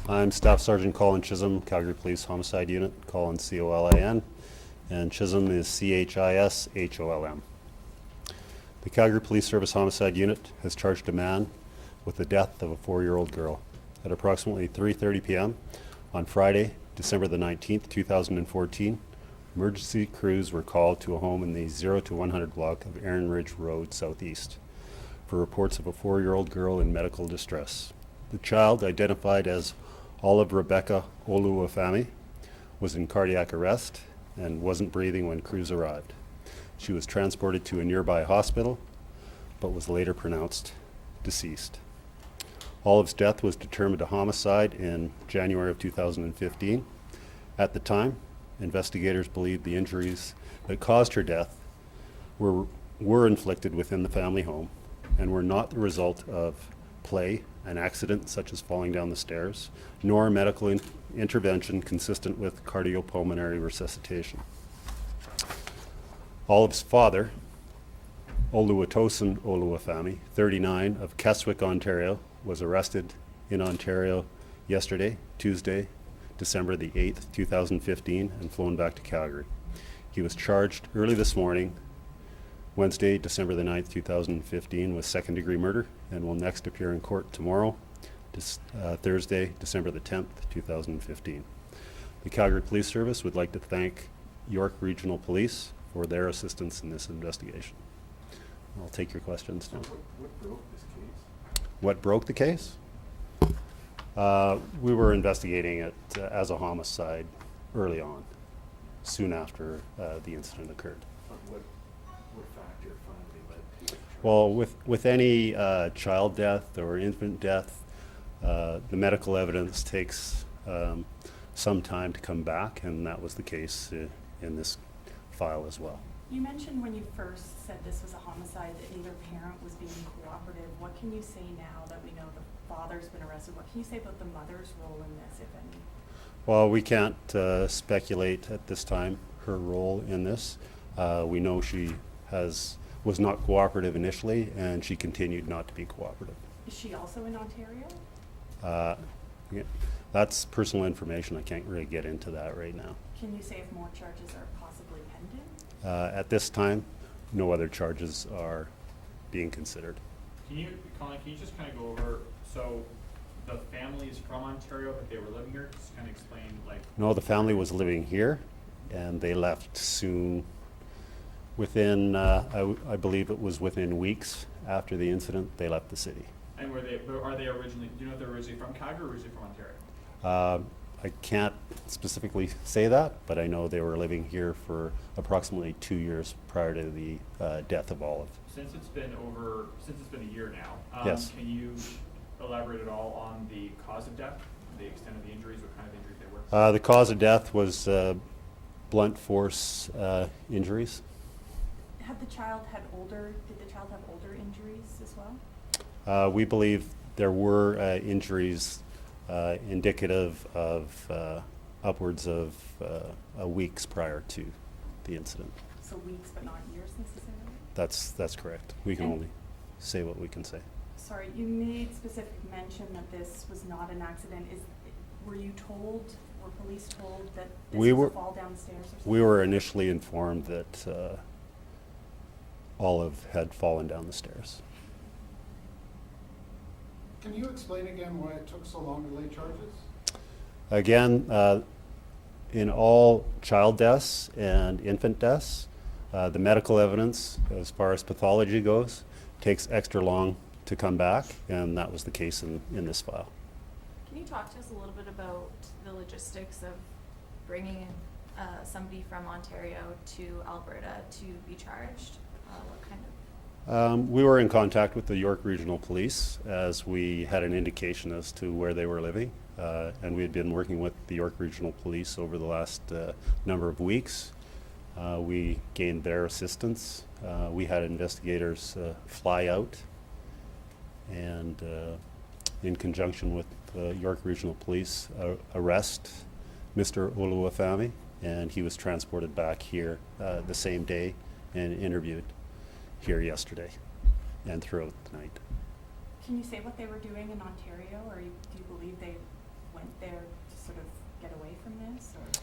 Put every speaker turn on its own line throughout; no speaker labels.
I'm Staff Sergeant Colin Chisholm, Calgary Police Homicide Unit, Colin C-O-L-I-N, and Chisholm is C-H-I-S-H-O-L-M. The Calgary Police Service Homicide Unit has charged a man with the death of a 4-year-old girl. At approximately 3:30 p.m. on Friday, December the 19th, 2014, emergency crews were called to a home in the 0 to 100 block of Erin Ridge Road Southeast for reports of a 4-year-old girl in medical distress. The child, identified as Olive Rebecca Oluwafemi, was in cardiac arrest and wasn't breathing when crews arrived. She was transported to a nearby hospital, but was later pronounced deceased. Olive's death was determined a homicide in January of 2015. At the time, investigators believed the injuries that caused her death were inflicted within the family home and were not the result of play, an accident such as falling down the stairs, nor medical intervention consistent with cardiopulmonary resuscitation. Olive's father, Oluwatosin Oluwafemi, 39, of Keswick, Ontario, was arrested in Ontario yesterday, Tuesday, December the 8th, 2015, and flown back to Calgary. He was charged early this morning, Wednesday, December the 9th, 2015, with second-degree murder and will next appear in court tomorrow, Thursday, December the 10th, 2015. The Calgary Police Service would like to thank York Regional Police for their assistance in this investigation. I'll take your questions now.
What broke this case?
What broke the case? We were investigating it as a homicide early on, soon after the incident occurred.
What factor finally led to it?
Well, with any child death or infant death, the medical evidence takes some time to come back, and that was the case in this file as well.
You mentioned when you first said this was a homicide that neither parent was being cooperative. What can you say now that we know the father's been arrested? What can you say about the mother's role in this, if any?
Well, we can't speculate at this time her role in this. We know she was not cooperative initially, and she continued not to be cooperative.
Is she also in Ontario?
Yeah, that's personal information. I can't really get into that right now.
Can you say if more charges are possibly pending?
At this time, no other charges are being considered.
Colin, can you just kind of go over, so the family is from Ontario, but they were living here? Just kind of explain, like...
No, the family was living here, and they left soon. Within, I believe it was within weeks after the incident, they left the city.
And are they originally, do you know if they're originally from Calgary or originally from Ontario?
I can't specifically say that, but I know they were living here for approximately 2 years prior to the death of Olive.
Since it's been a year now,
Yes.
Can you elaborate at all on the cause of death, the extent of the injuries, what kind of injuries they were?
The cause of death was blunt force injuries.
Did the child have older injuries as well?
We believe there were injuries indicative of upwards of weeks prior to the incident.
So weeks, but not years necessarily?
That's correct. We can
And-
only say what we can say.
Sorry, you made specific mention that this was not an accident. Were police told that this
We
was
were-
a fall down the stairs or something?
We were initially informed that Olive had fallen down the stairs.
Can you explain again why it took so long to lay charges?
Again, in all child deaths and infant deaths, the medical evidence, as far as pathology goes, takes extra long to come back, and that was the case in this file.
Can you talk to us a little bit about the logistics of bringing somebody from Ontario to Alberta to be charged? What kind of...
We were in contact with the York Regional Police as we had an indication as to where they were living, and we had been working with the York Regional Police over the last number of weeks. We gained their assistance. We had investigators fly out and in conjunction with York Regional Police arrest Mr. Oluwafemi, and he was transported back here the same day and interviewed here yesterday and throughout the night.
Can you say what they were doing in Ontario, or do you believe they went there to sort of get away from this, or?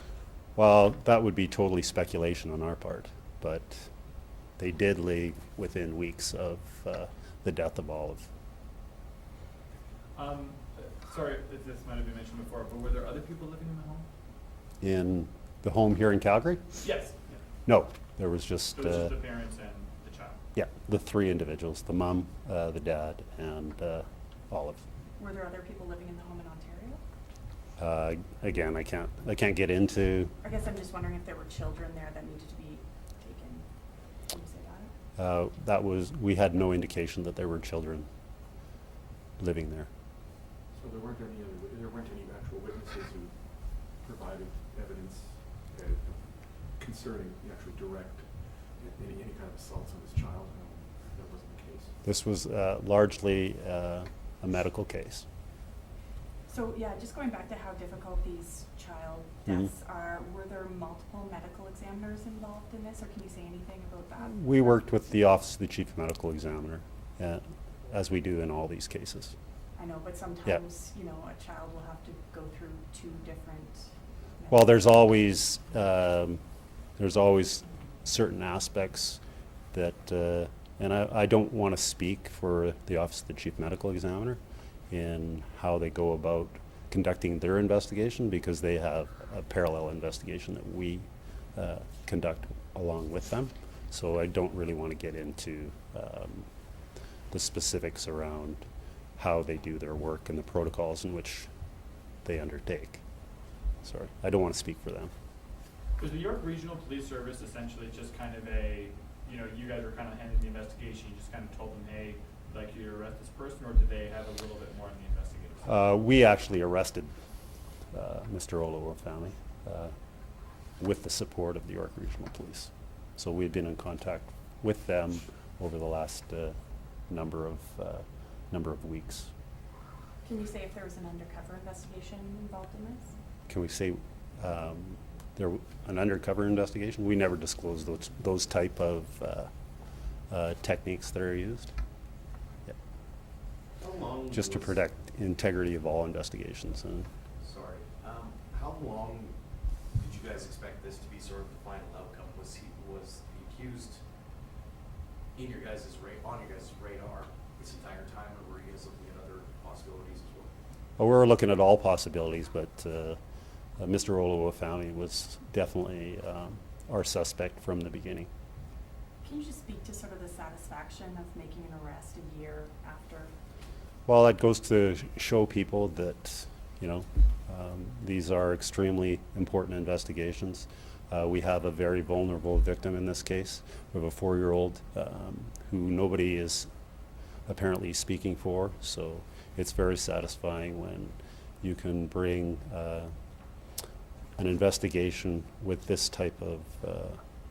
Well, that would be totally speculation on our part, but they did leave within weeks of the death of Olive.
Sorry if this might have been mentioned before, but were there other people living in the home?
In the home here in Calgary?
Yes.
No, there was just,
So it was just the parents and the child?
yeah, the three individuals, the mom, the dad, and Olive.
Were there other people living in the home in Ontario?
Again, I can't get into,
I guess I'm just wondering if there were children there that needed to be taken. Can you say that?
we had no indication that there were children living there.
So there weren't any actual witnesses who provided evidence concerning the actual direct, any kind of assaults on this child? No, that wasn't the case.
This was largely a medical case.
So, yeah, just going back to how difficult these child
Mhm.
deaths are, were there multiple medical examiners involved in this, or can you say anything about that?
We worked with the Office of the Chief Medical Examiner, as we do in all these cases.
I know, but sometimes, you know, a child will have to go through two different.
Well, there's always certain aspects that, and I don't want to speak for the Office of the Chief Medical Examiner in how they go about conducting their investigation, because they have a parallel investigation that we conduct along with them. So I don't really want to get into the specifics around how they do their work and the protocols in which they undertake. Sorry, I don't want to speak for them.
Was the York Regional Police Service essentially just kind of a, you know, you guys were kind of handling the investigation, you just kind of told them, hey, we'd like you to arrest this person, or did they have a little bit more in the investigation?
We actually arrested Mr. Olowo family with the support of the York Regional Police. So we've been in contact with them over the last number of weeks.
Can you say if there was an undercover investigation involved in this?
Can we say an undercover investigation? We never disclose those type of techniques that are used. Yeah.
How long
Just to
was-
protect integrity of all investigations. And
Sorry, how long did you guys expect this to be sort of the final outcome? Was the accused in your guys' on your guys' radar this entire time, or were you guys looking at other possibilities as well?
we're looking at all possibilities, but Mr. Olowo family was definitely our suspect from the beginning.
Can you just speak to sort of the satisfaction of making an arrest a year after?
Well, that goes to show people that, you know, these are extremely important investigations. We have a very vulnerable victim in this case. We have a 4-year-old who nobody is apparently speaking for, so it's very satisfying when you can bring an investigation with this type of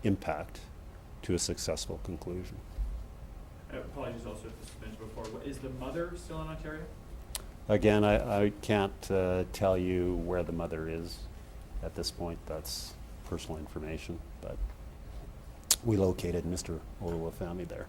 impact to a successful conclusion.
Apologies also if this was mentioned before. Is the mother still in Ontario?
Again, I can't tell you where the mother is at this point. That's personal information, but we located Mr. Olowo family there.